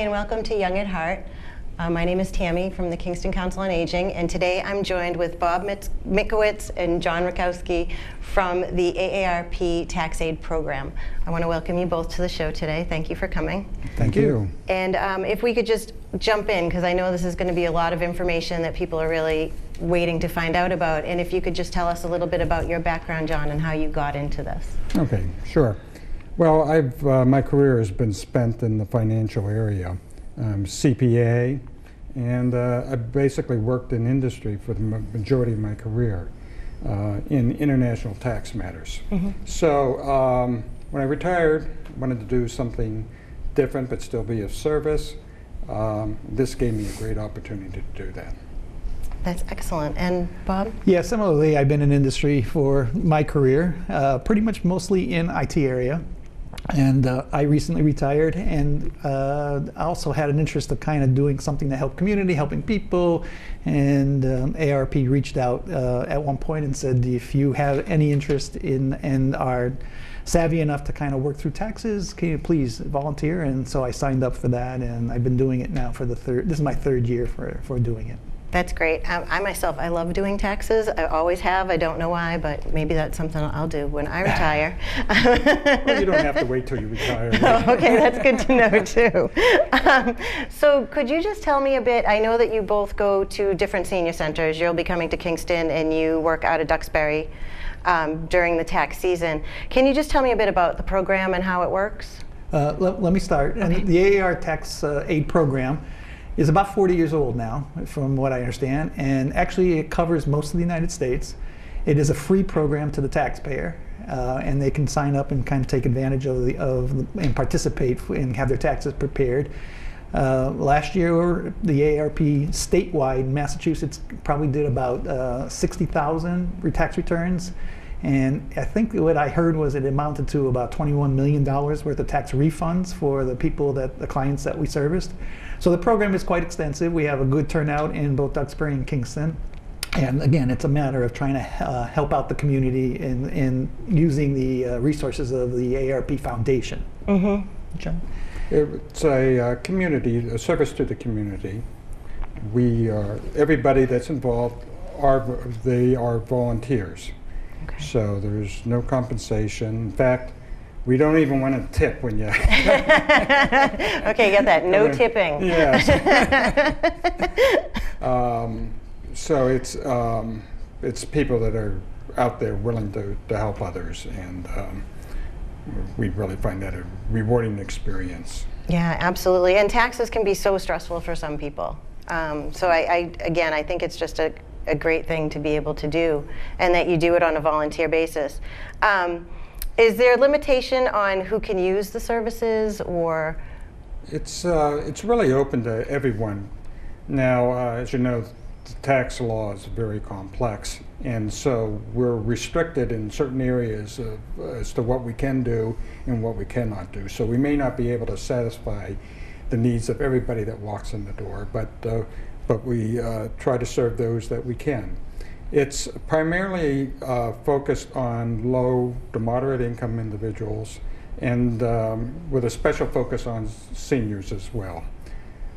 and welcome to Young at Heart. My name is Tammy from the Kingston Council on Aging, and today I'm joined with Bob Mikowitz and John Rakowski from the AARP Taxaide program. I want to welcome you both to the show today. Thank you for coming. Thank you. And if we could just jump in, because I know this is going to be a lot of information that people are really waiting to find out about, and if you could just tell us a little bit about your background, John, and how you got into this. Okay, sure. Well, my career has been spent in the financial area. I'm CPA, and I basically worked in industry for the majority of my career in international tax matters. Mm-hmm. So when I retired, I wanted to do something different but still be of service. This gave me a great opportunity to do that. That's excellent. And Bob? Yeah, similarly, I've been in industry for my career, pretty much mostly in IT area. And I recently retired, and I also had an interest of kind of doing something to help community, helping people. And AARP reached out at one point and said, if you have any interest in and are savvy enough to kind of work through taxes, can you please volunteer? And so I signed up for that, and I've been doing it now for this is my third year for doing it. That's great. I myself, I love doing taxes. I always have. I don't know why, but maybe that's something I'll do when I retire. Well, you don't have to wait till you retire. Oh, okay, that's good to know too. So could you just tell me a bit, I know that you both go to different senior centers. You'll be coming to Kingston and you work out of Duxbury during the tax season. Can you just tell me a bit about the program and how it works? Let me start. Okay. And the AAR Taxaide program is about 40 years old now, from what I understand, and actually it covers most of the United States. It is a free program to the taxpayer, and they can sign up and kind of take advantage of and participate and have their taxes prepared. Last year, the AARP statewide, Massachusetts probably did about 60,000 tax returns. And I think what I heard was it amounted to about $21 million worth of tax refunds for the clients that we serviced. So the program is quite extensive. We have a good turnout in both Duxbury and Kingston. And again, it's a matter of trying to help out the community in using the resources of the AARP Foundation. Mm-hmm. John? It's a community, a service to the community. Everybody that's involved, they are volunteers. Okay. So there's no compensation. In fact, we don't even want to tip when you... Okay, get that. No tipping. Yes. So it's people that are out there willing to help others, and we really find that a rewarding experience. Yeah, absolutely. And taxes can be so stressful for some people. So I think it's just a great thing to be able to do, and that you do it on a volunteer basis. Is there a limitation on who can use the services, or? It's really open to everyone. Now, as you know, the tax law is very complex, and so we're restricted in certain areas as to what we can do and what we cannot do. So we may not be able to satisfy the needs of everybody that walks in the door, but we try to serve those that we can. It's primarily focused on low to moderate income individuals, and with a special focus on seniors as well.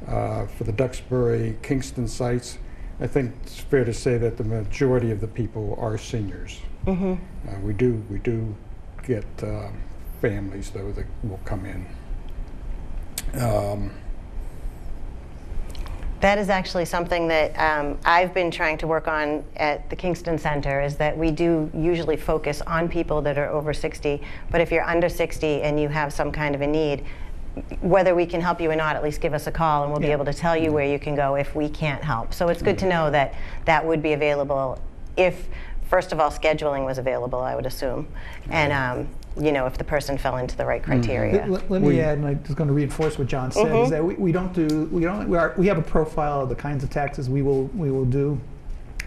For the Duxbury, Kingston sites, I think it's fair to say that the majority of the people are seniors. Mm-hmm. We do get families, though, that will come in. That is actually something that I've been trying to work on at the Kingston Center, is that we do usually focus on people that are over 60, but if you're under 60 and you have some kind of a need, whether we can help you or not, at least give us a call and we'll be able to tell you where you can go if we can't help. So it's good to know that that would be available if, first of all, scheduling was available, I would assume, and if the person fell into the right criteria. Let me add, and I'm just going to reinforce what John said, is that we have a profile of the kinds of taxes we will do.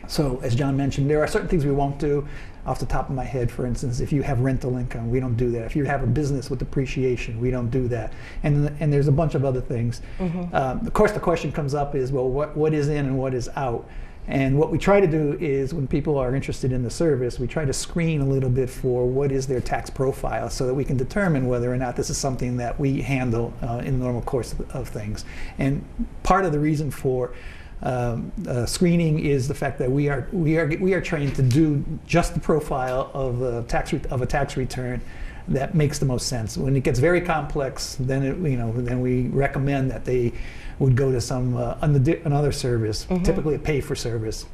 So as John mentioned, there are certain things we won't do. Off the top of my head, for instance, if you have rental income, we don't do that. If you have a business with depreciation, we don't do that. And there's a bunch of other things. Of course, the question comes up is, well, what is in and what is out? And what we try to do is when people are interested in the service, we try to screen a little bit for what is their tax profile so that we can determine whether or not this is something that we handle in the normal course of things. And part of the reason for screening is the fact that we are trained to do just the profile of a tax return that makes the most sense. When it gets very complex, then then we recommend that they would go to some another service, typically a pay-for-service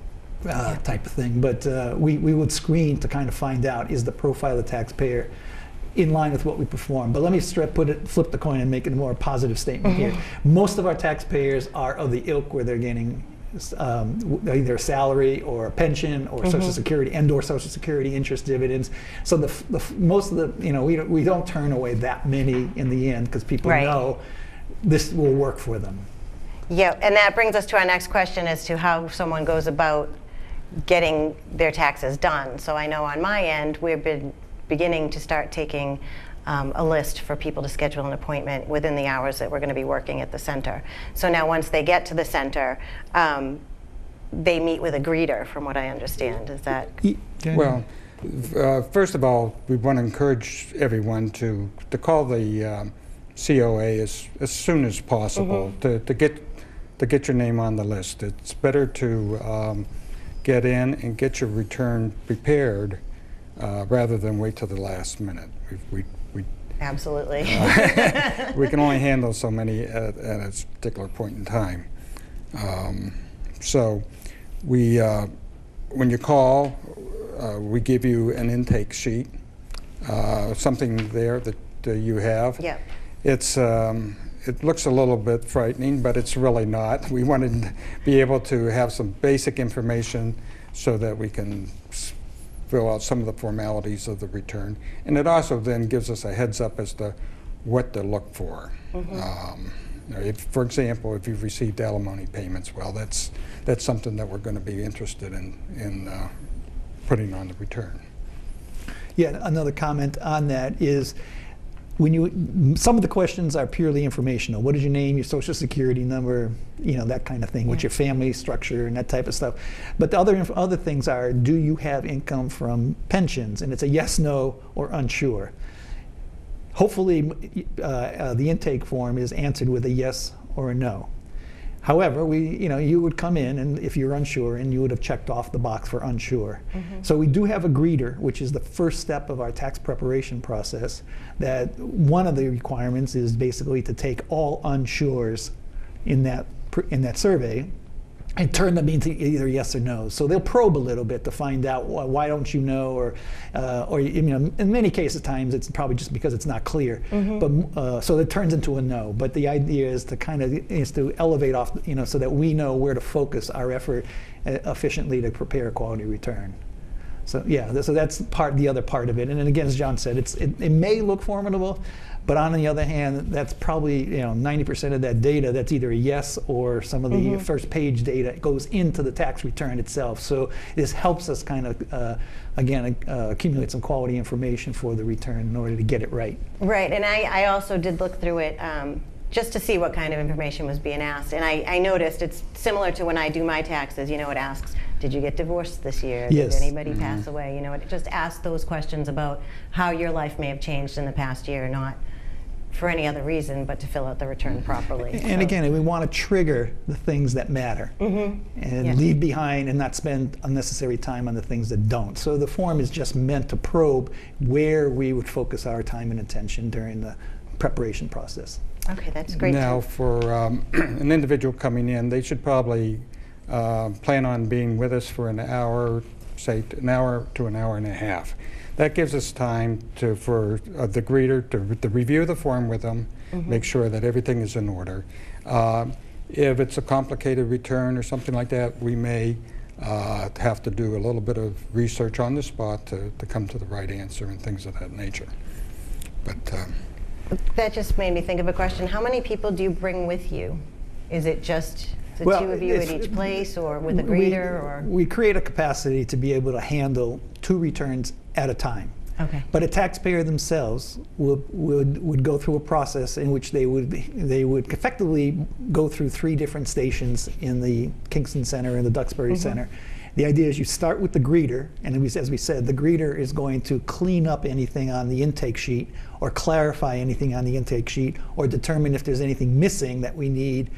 type of thing. But we would screen to kind of find out, is the profile of the taxpayer in line with what we perform. But let me flip the coin and make it a more positive statement here. Most of our taxpayers are of the ilk where they're getting either a salary or a pension or Social Security or Social Security interest dividends. So most of the, we don't turn away that many in the end because people know this will work for them. Yeah, and that brings us to our next question as to how someone goes about getting their taxes done. So I know on my end, we've been beginning to start taking a list for people to schedule an appointment within the hours that we're going to be working at the center. So now once they get to the center, they meet with a greeter, from what I understand. Is that? Well, first of all, we want to encourage everyone to call the COA as soon as possible to get your name on the list. It's better to get in and get your return prepared rather than wait till the last minute. We Absolutely. We can only handle so many at a particular point in time. So when you call, we give you an intake sheet, something there that you have. Yeah. It looks a little bit frightening, but it's really not. We wanted to be able to have some basic information so that we can fill out some of the formalities of the return. And it also then gives us a heads up as to what to look for. For example, if you've received alimony payments, well, that's something that we're going to be interested in putting on the return. Yeah, another comment on that is some of the questions are purely informational. What is your name, your Social Security number, that kind of thing, what's your family structure and that type of stuff. But the other things are, do you have income from pensions? And it's a yes, no, or unsure. Hopefully, the intake form is answered with a yes or a no. However, you would come in, and if you're unsure, and you would have checked off the box for unsure. So we do have a greeter, which is the first step of our tax preparation process. That one of the requirements is basically to take all unsures in that survey and turn them into either yes or no. So they'll probe a little bit to find out why don't you know, or in many cases times it's probably just because it's not clear. But so it turns into a no. But the idea is to elevate off, so that we know where to focus our effort efficiently to prepare a quality return. So yeah, so that's the other part of it. And then again, as John said, it may look formidable, but on the other hand, that's probably 90% of that data that's either a yes or some of the first page data goes into the tax return itself. So this helps us kind of accumulate some quality information for the return in order to get it right. Right, and I also did look through it just to see what kind of information was being asked. And I noticed it's similar to when I do my taxes. It asks, did you get divorced this year? Yes. Did anybody pass away? It just asks those questions about how your life may have changed in the past year, not for any other reason, but to fill out the return properly. And again, we want to trigger the things that matter and leave behind and not spend unnecessary time on the things that don't. So the form is just meant to probe where we would focus our time and attention during the preparation process. Okay, that's great. Now, for an individual coming in, they should probably plan on being with us for an hour, say an hour to an hour and a half. That gives us time for the greeter to review the form with them, make sure that everything is in order. If it's a complicated return or something like that, we may have to do a little bit of research on the spot to come to the right answer and things of that nature. But that just made me think of a question. How many people do you bring with you? Is it just the two of you at each place, or with a greeter? We create a capacity to be able to handle 2 returns at a time. Okay. But a taxpayer themselves would go through a process in which they would effectively go through 3 different stations in the Kingston Center and the Duxbury Center. The idea is you start with the greeter, and as we said, the greeter is going to clean up anything on the intake sheet or clarify anything on the intake sheet or determine if there's anything missing that we need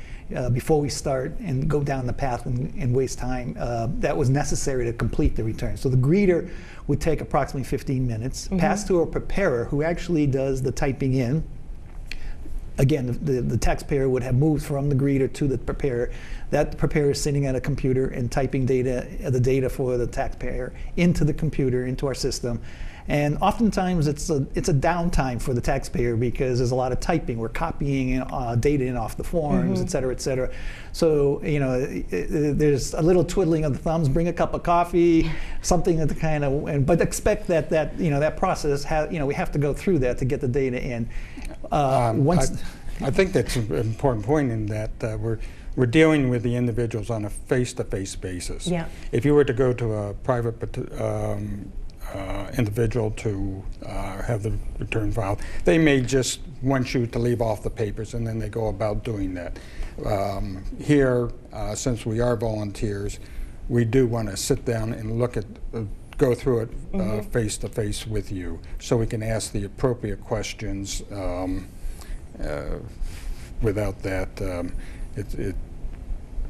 before we start and go down the path and waste time that was necessary to complete the return. So the greeter would take approximately 15 minutes, pass to a preparer who actually does the typing in. Again, the taxpayer would have moved from the greeter to the preparer. That preparer is sitting at a computer and typing the data for the taxpayer into the computer, into our system. And oftentimes it's a downtime for the taxpayer because there's a lot of typing. We're copying data in off the forms, et cetera, et cetera. So, there's a little twiddling of the thumbs, bring a cup of coffee, something that kind of, but expect that process, we have to go through that to get the data in. I think that's an important point in that we're dealing with the individuals on a face-to-face basis. Yeah. If you were to go to a private individual to have the return filed, they may just want you to leave off the papers and then they go about doing that. Here, since we are volunteers, we do want to sit down and go through it face to face with you so we can ask the appropriate questions. Without that,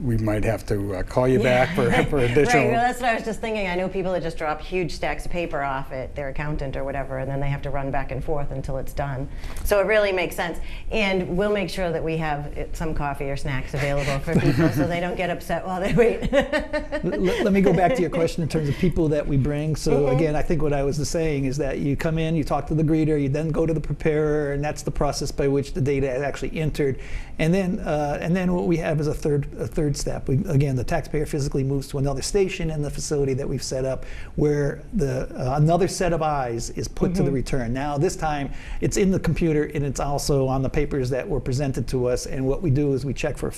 we might have to call you back for additional. Right, well, that's what I was just thinking. I know people that just drop huge stacks of paper off at their accountant or whatever, and then they have to run back and forth until it's done. So it really makes sense. And we'll make sure that we have some coffee or snacks available for people so they don't get upset while they wait. Let me go back to your question in terms of people that we bring. So again, I think what I was saying is that you come in, you talk to the greeter, you then go to the preparer, and that's the process by which the data is actually entered. And then what we have is a third step. Again, the taxpayer physically moves to another station in the facility that we've set up where another set of eyes is put to the return. Now this time it's in the computer and it's also on the papers that were presented to us, and what we do is we check for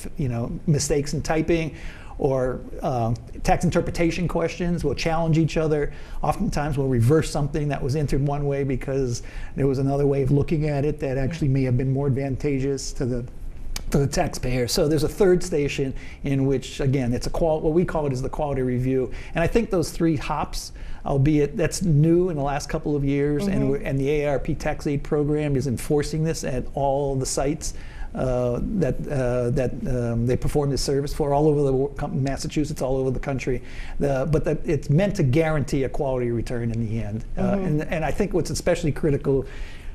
mistakes in typing or tax interpretation questions. We'll challenge each other. Oftentimes we'll reverse something that was entered one way because there was another way of looking at it that actually may have been more advantageous to the taxpayer. So there's a third station in which, again, it's what we call it is the quality review. And I think those 3 hops, albeit that's new in the last couple of years, and the AARP Taxaide program is enforcing this at all the sites that they perform this service for all over Massachusetts, all over the country. But it's meant to guarantee a quality return in the end. And I think what's especially critical,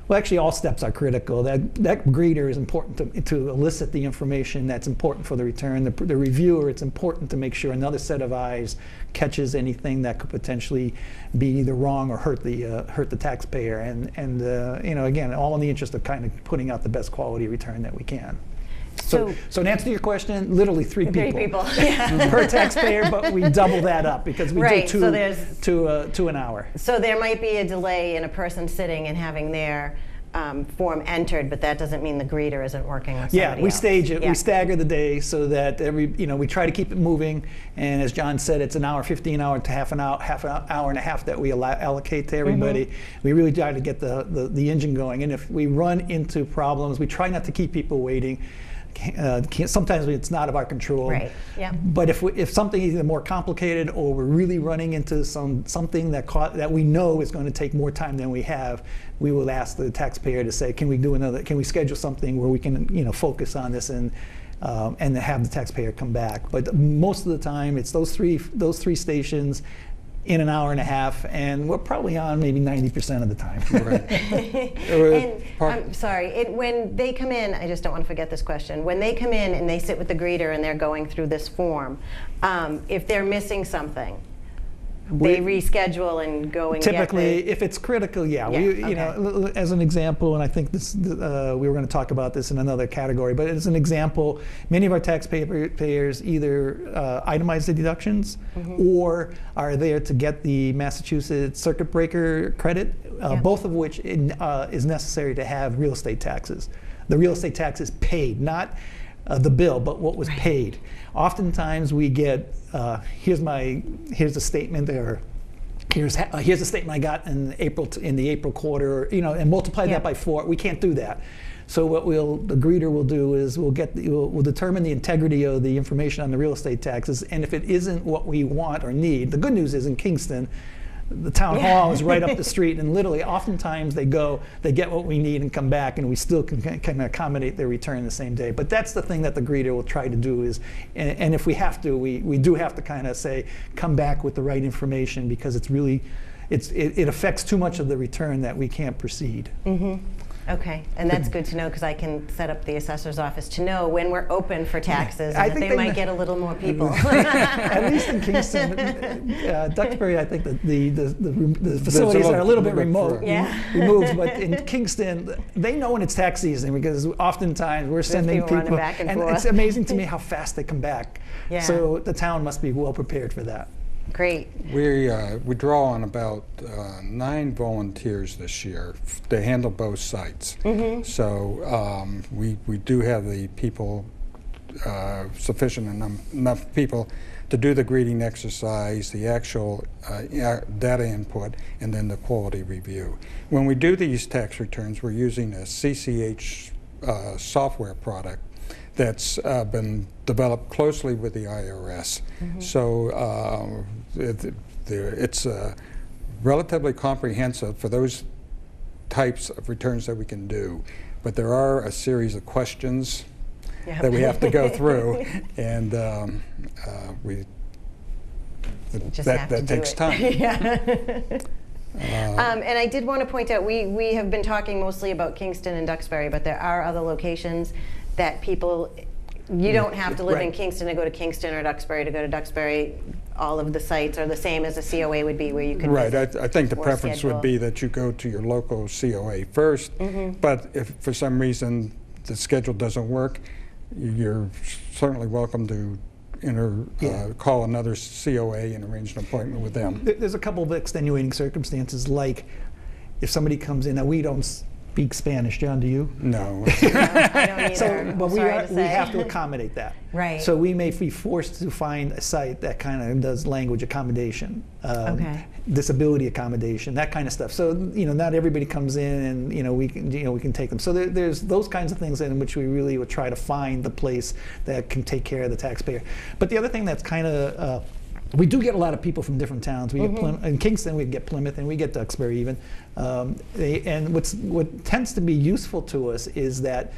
well, actually, all steps are critical. That greeter is important to elicit the information that's important for the return. The reviewer, it's important to make sure another set of eyes catches anything that could potentially be either wrong or hurt the taxpayer. And again, all in the interest of kind of putting out the best quality return that we can. So in answer to your question, literally 3 people. 3 people, yeah. Per taxpayer, but we double that up because we do 2 an hour. So there might be a delay in a person sitting and having their form entered, but that doesn't mean the greeter isn't working with somebody Yeah, we else. stage it. We stagger the day so that we try to keep it moving. And as John said, it's an hour, 15 hour to half an hour and a half that we allocate to everybody. We really try to get the engine going. And if we run into problems, we try not to keep people waiting. Sometimes it's not of our control. Right. Yeah. But if something is either more complicated or we're really running into something that we know is going to take more time than we have, we will ask the taxpayer to say, can we schedule something where we can focus on this and have the taxpayer come back. But most of the time it's those three stations in an hour and a half, and we're probably on maybe 90% of the time. Right. And I'm sorry, when they come in, I just don't want to forget this question. When they come in and they sit with the greeter and they're going through this form, if they're missing something, they reschedule and go and typically, if it's critical, you know, as an example, and I think this we were going to talk about this in another category, but as an example, many of our taxpayers either itemize the deductions or are there to get the Massachusetts circuit breaker credit, both of which is necessary to have real estate taxes. The real estate tax is paid, not the bill, but what was paid. Oftentimes we get, here's a statement or here's the statement I got in the April quarter, and multiply that by 4. We can't do that. So what the greeter will do is we'll determine the integrity of the information on the real estate taxes, and if it isn't what we want or need, the good news is in Kingston, the town hall is right up the street, and literally oftentimes they get what we need and come back, and we still can accommodate their return the same day. But that's the thing that the greeter will try to do is, and if we have to, we do have to kind of say, come back with the right information, because it affects too much of the return that we can't proceed. Okay, and that's good to know, because I can set up the assessor's office to know when we're open for taxes, and that they might get a little more people. At least in Kingston, Duxbury, I think that the facilities are a little bit removed, but in Kingston, they know when it's tax season, because oftentimes we're sending people, back and it's amazing to me how fast they come back. So the town must be well prepared for that. Great. We draw on about 9 volunteers this year to handle both sites. So we do have the people, sufficient enough people to do the greeting exercise, the actual data input, and then the quality review. When we do these tax returns, we're using a CCH software product that's been developed closely with the IRS. So it's relatively comprehensive for those types of returns that we can do. But there are a series of questions that we have to go through, and that takes time. And I did want to point out, we have been talking mostly about Kingston and Duxbury, but there are other locations that people, you don't have to live in Kingston to go to Kingston, or Duxbury to go to Duxbury. All of the sites are the same as a COA would be, where you could visit. I think the preference would be that you go to your local COA first, but if for some reason the schedule doesn't work, you're certainly welcome to call another COA and arrange an appointment with them. There's a couple of extenuating circumstances, like if somebody comes in, now we don't speak Spanish. John, do you? No. I don't either. But we have to accommodate that. Right. So we may be forced to find a site that kind of does language accommodation, disability accommodation, that kind of stuff. So not everybody comes in, and we can take them. So there's those kinds of things in which we really would try to find the place that can take care of the taxpayer. But the other thing that's kind of we do get a lot of people from different towns. We get in Kingston, we get Plymouth, and we get Duxbury even. And what tends to be useful to us is that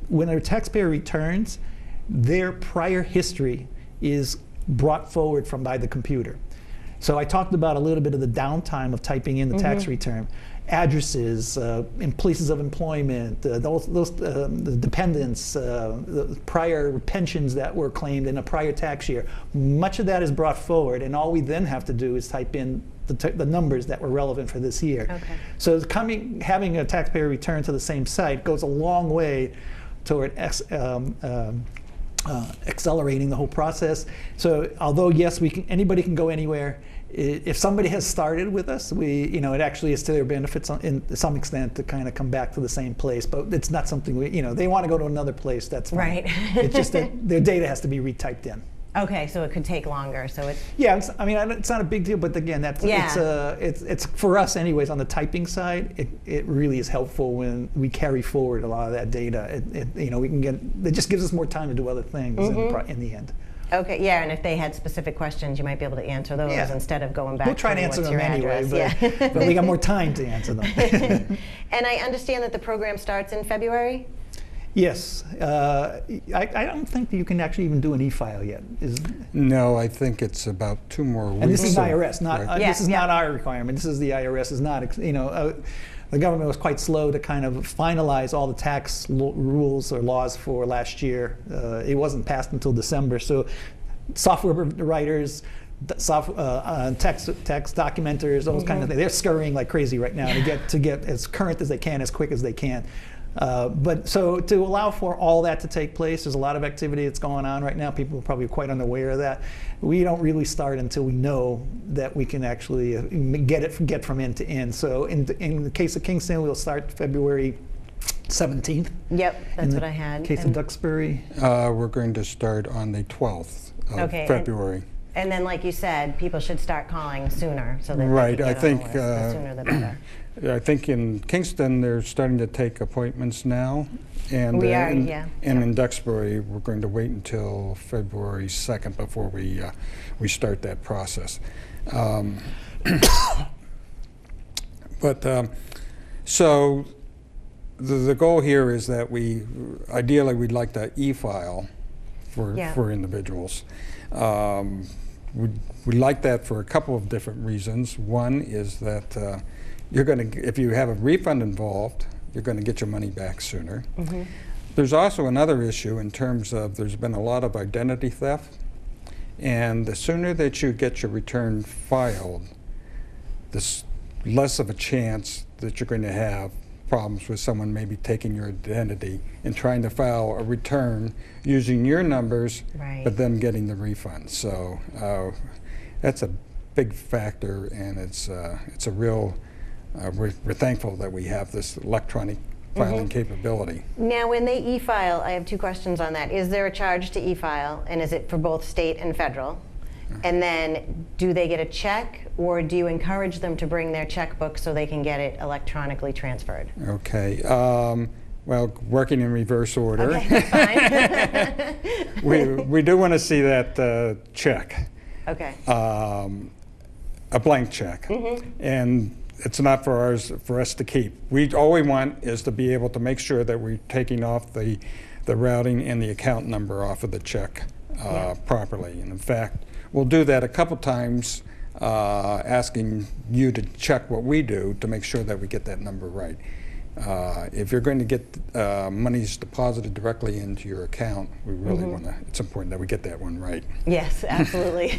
when a taxpayer returns, their prior history is brought forward by the computer. So I talked about a little bit of the downtime of typing in the tax return. Addresses, in places of employment, the dependents, the prior pensions that were claimed in a prior tax year. Much of that is brought forward, and all we then have to do is type in the numbers that were relevant for this year. So having a taxpayer return to the same site goes a long way toward accelerating the whole process. So although yes, anybody can go anywhere. If somebody has started with us, it actually is to their benefit to some extent to kind of come back to the same place. But it's not something they want to go to another place. That's fine. Right. It's just that their data has to be retyped in. Okay, so it could take longer. So it's it's not a big deal. But again, it's for us anyways. On the typing side, it really is helpful when we carry forward a lot of that data. We can it just gives us more time to do other things in the end. Okay, yeah, and if they had specific questions, you might be able to answer those instead of going back. We'll try to answer them anyway, but we got more time to answer them. And I understand that the program starts in February? Yes. I don't think that you can actually even do an e-file yet. No, I think it's about 2 more weeks. And this is IRS, not this is not our requirement. This is the IRS. Is not the government was quite slow to kind of finalize all the tax rules or laws for last year. It wasn't passed until December. So software writers, tax documenters, those kind of things, they're scurrying like crazy right now to get as current as they can, as quick as they can. But so to allow for all that to take place, there's a lot of activity that's going on right now. People are probably quite unaware of that. We don't really start until we know that we can actually get from end to end. So in the case of Kingston, we'll start February 17th. Yep, that's what I had. In the case of Duxbury, we're going to start on the 12th of February. And then, like you said, people should start calling sooner so that Right, they I can get on think, the list. The sooner the better. I think in Kingston, they're starting to take appointments now. And, We are, and, yeah. And in Duxbury, we're going to wait until February 2nd before we start that process. So the goal here is that ideally we'd like to e-file for individuals. We like that for a couple of different reasons. One is that if you have a refund involved, you're going to get your money back sooner. Mm-hmm. There's also another issue in terms of there's been a lot of identity theft, and the sooner that you get your return filed, the less of a chance that you're going to have problems with someone maybe taking your identity and trying to file a return using your numbers, right, but then getting the refund. So that's a big factor, and it's a real, we're thankful that we have this electronic filing capability. Now, when they e-file, I have two questions on that. Is there a charge to e-file, and is it for both state and federal? And then, do they get a check, or do you encourage them to bring their checkbook so they can get it electronically transferred? Okay. Well, working in reverse order. Okay, fine. we do want to see that check. Okay. A blank check. And it's not for us to keep. All we want is to be able to make sure that we're taking off the routing and the account number off of the check properly. And in fact, we'll do that a couple times, asking you to check what we do to make sure that we get that number right. If you're going to get monies deposited directly into your account, we really want to, it's important that we get that one right. Yes, absolutely.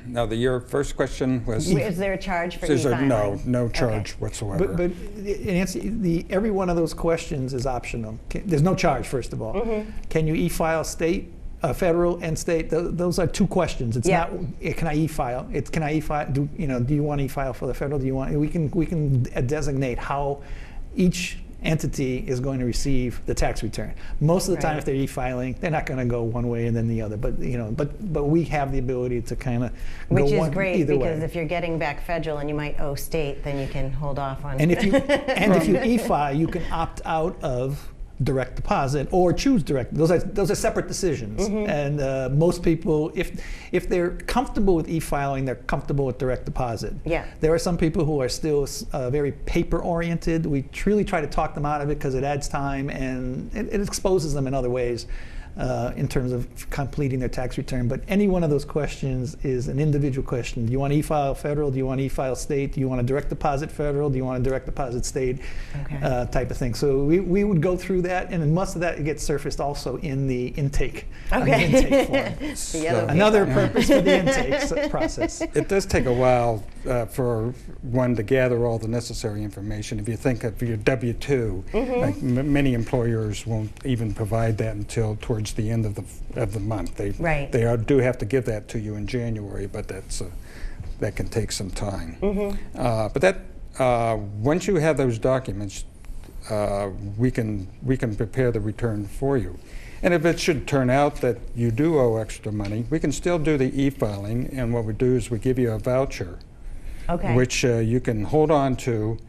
Now your first question was? Is there a charge for e-filing? No charge whatsoever. But in answer, every one of those questions is optional. There's no charge, first of all. Can you e-file state, federal, and state? Those are two questions. It's not can I e-file. It's can I e-file? Do you want to e-file for the federal? Do you want? We can designate how each entity is going to receive the tax return. Most of the time, if they're e-filing, they're not going to go one way and then the other. But but we have the ability to kind of go Which is one, great, either because way. if you're getting back federal and you might owe state, then you can hold off on. And if you e-file, you can opt out of direct deposit or choose direct. Those are separate decisions. And most people, if they're comfortable with e-filing, they're comfortable with direct deposit. Yeah. There are some people who are still very paper oriented. We truly try to talk them out of it because it adds time and it exposes them in other ways. In terms of completing their tax return. But any one of those questions is an individual question. Do you want to e-file federal? Do you want to e-file state? Do you want to direct deposit federal? Do you want to direct deposit state? Type of thing. So we would go through that, and most of that gets surfaced also in the intake, the intake form. Another purpose for the intake process. It does take a while for one to gather all the necessary information. If you think of your W-2, like many employers won't even provide that until towards the end of the month. They do have to give that to you in January, but that can take some time. But that once you have those documents, we can prepare the return for you. And if it should turn out that you do owe extra money, we can still do the e-filing, and what we do is we give you a voucher, which you can hold on to.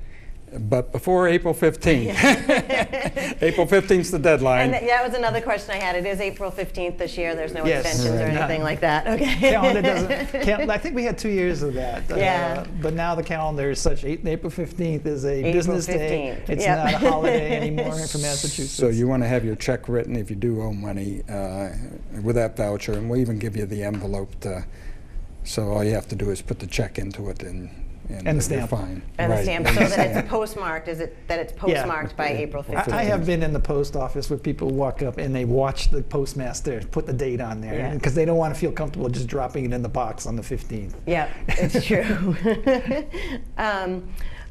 But before April 15th. April 15th is the deadline. And that was another question I had. It is April 15th this year. There's no extensions or anything like that. Okay. Calendar doesn't. I think we had 2 years of that. But now the calendar is such. April 15th is a business day. It's not a holiday anymore for Massachusetts. So you want to have your check written if you do owe money with that voucher, and we'll even give you the envelope. So all you have to do is put the check into it and the stamp. Fine. And the stamp, so that it's postmarked. Is it that it's postmarked by April 15th? I have been in the post office where people walk up and they watch the postmaster put the date on there because they don't want to feel comfortable just dropping it in the box on the 15th. Yeah, it's true.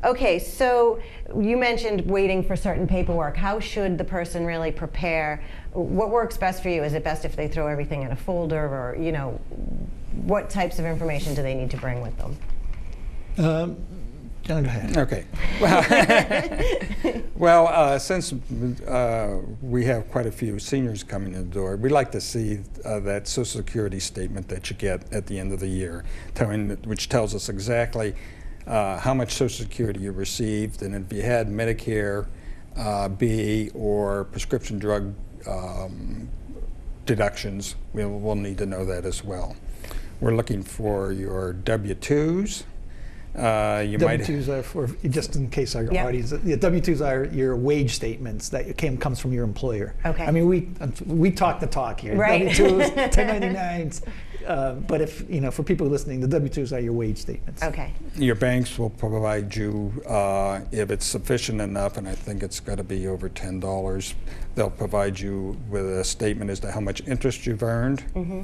Okay, so you mentioned waiting for certain paperwork. How should the person really prepare? What works best for you? Is it best if they throw everything in a folder, or what types of information do they need to bring with them? John, go ahead. Okay. Well, since we have quite a few seniors coming in the door, we like to see that Social Security statement that you get at the end of the year, which tells us exactly how much Social Security you received, and if you had Medicare B or prescription drug deductions, we'll need to know that as well. We're looking for your W-2s. W-2s are for, just in case our audience, W-2s are your wage statements that comes from your employer. Okay. I mean, we talk the talk here. Right. W-2s, 1099s, but if, for people listening, the W-2s are your wage statements. Okay. Your banks will provide you, if it's sufficient enough, and I think it's got to be over $10, they'll provide you with a statement as to how much interest you've earned. Mm-hmm.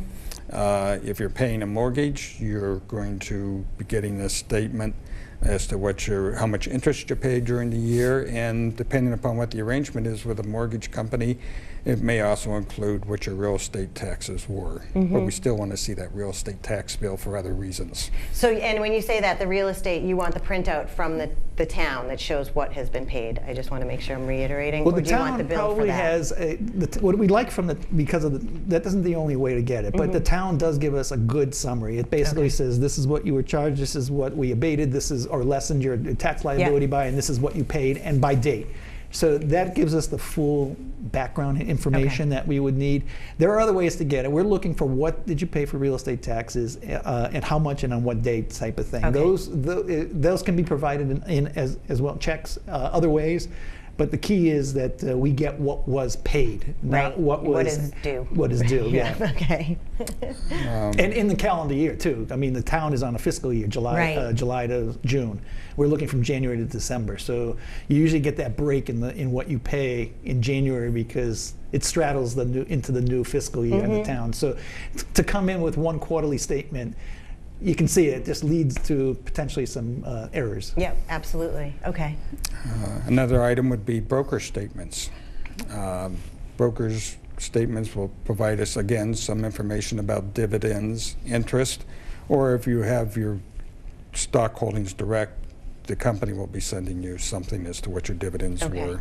If you're paying a mortgage, you're going to be getting a statement as to how much interest you paid during the year, and depending upon what the arrangement is with a mortgage company, it may also include what your real estate taxes were. Mm-hmm. But we still want to see that real estate tax bill for other reasons. So, and when you say that, the real estate, you want the printout from the town that shows what has been paid. I just want to make sure I'm reiterating. Well, or the do you want town the bill probably for that? has what we like from because of that isn't the only way to get it, but the town does give us a good summary. It basically says this is what you were charged, this is what we abated, this is or lessened your tax liability by, and this is what you paid and by date. So that gives us the full background information that we would need. There are other ways to get it. We're looking for what did you pay for real estate taxes and how much and on what date type of thing. Okay. Those can be provided in as well, checks, other ways. But the key is that we get what was paid, not what is due. What is due, yeah. Okay. And in the calendar year too. I mean, the town is on a fiscal year, July to June. We're looking from January to December. So you usually get that break in what you pay in January because it straddles into the new fiscal year in the town. So to come in with one quarterly statement, you can see it just leads to potentially some errors. Yep, absolutely. Okay. Another item would be broker statements. Brokers' statements will provide us, again, some information about dividends, interest, or if you have your stock holdings direct, the company will be sending you something as to what your dividends were.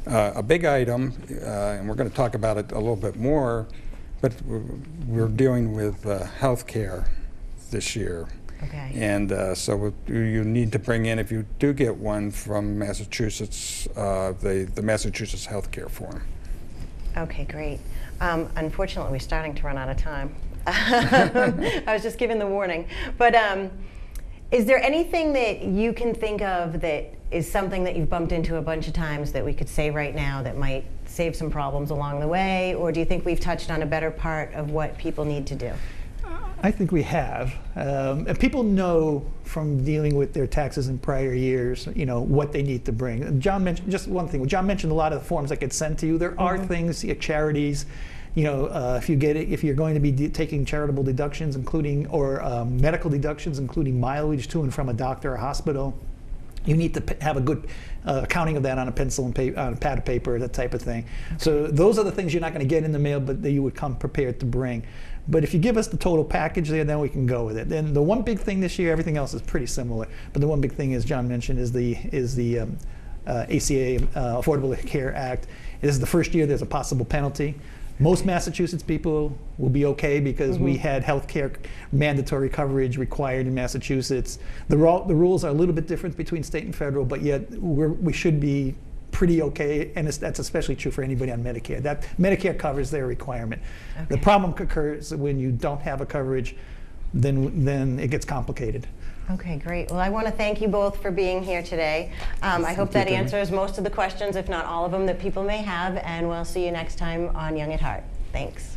A big item, and we're going to talk about it a little bit more, but we're dealing with health care this year. Okay. And so you need to bring in, if you do get one from Massachusetts, the Massachusetts healthcare form. Okay, great. Unfortunately, we're starting to run out of time. I was just giving the warning. But is there anything that you can think of that is something that you've bumped into a bunch of times that we could say right now that might save some problems along the way? Or do you think we've touched on a better part of what people need to do? I think we have. And people know from dealing with their taxes in prior years, what they need to bring. John mentioned, just one thing, John mentioned a lot of the forms that get sent to you. There are things, charities, if you're going to be taking charitable deductions, including, or medical deductions, including mileage to and from a doctor or hospital, you need to have a good accounting of that on a pencil and paper, on a pad of paper, that type of thing. So those are the things you're not going to get in the mail, but that you would come prepared to bring. But if you give us the total package there, then we can go with it. Then the one big thing this year, everything else is pretty similar. But the one big thing, as John mentioned, is the ACA, Affordable Care Act. This is the first year there's a possible penalty. Most Massachusetts people will be okay because we had health care mandatory coverage required in Massachusetts. The rules are a little bit different between state and federal, but yet we should be pretty okay, and that's especially true for anybody on Medicare. That Medicare covers their requirement. Okay. The problem occurs when you don't have a coverage, then it gets complicated. Okay, great. Well, I want to thank you both for being here today. I hope that answers most of the questions, if not all of them, that people may have, and we'll see you next time on Young at Heart. Thanks.